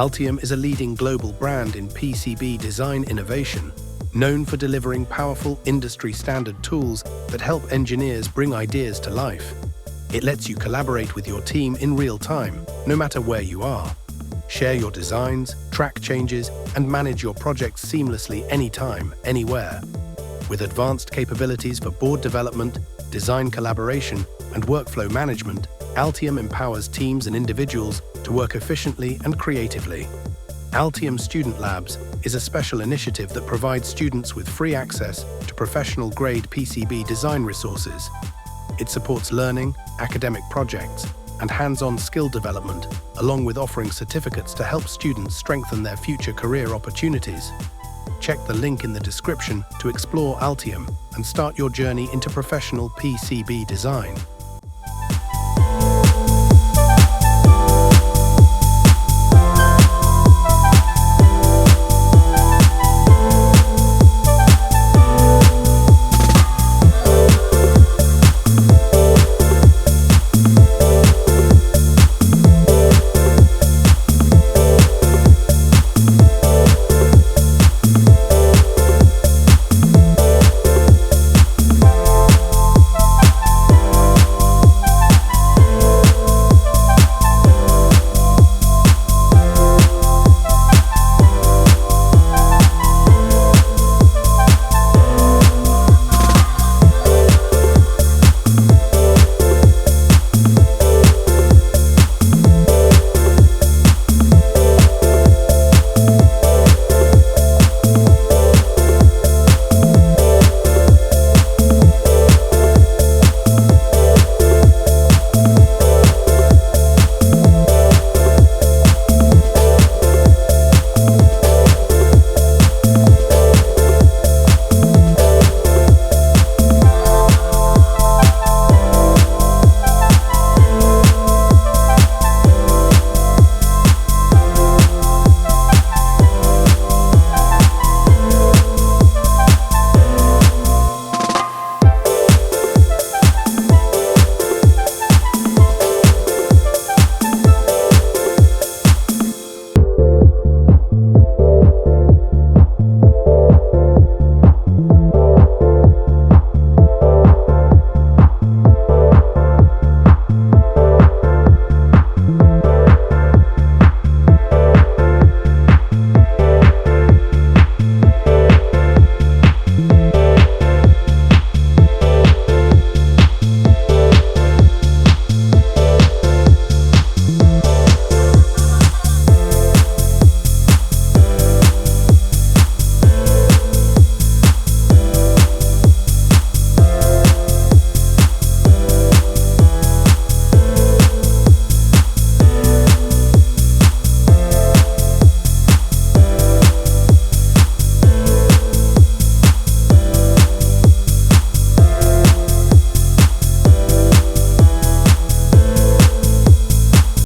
Altium is a leading global brand in PCB design innovation, known for delivering powerful industry-standard tools that help engineers bring ideas to life. It lets you collaborate with your team in real time, no matter where you are. Share your designs, track changes, and manage your projects seamlessly anytime, anywhere. With advanced capabilities for board development, design collaboration, and workflow management, Altium empowers teams and individuals to work efficiently and creatively. Altium Student Labs is a special initiative that provides students with free access to professional-grade PCB design resources. It supports learning, academic projects, and hands-on skill development, along with offering certificates to help students strengthen their future career opportunities. Check the link in the description to explore Altium and start your journey into professional PCB design.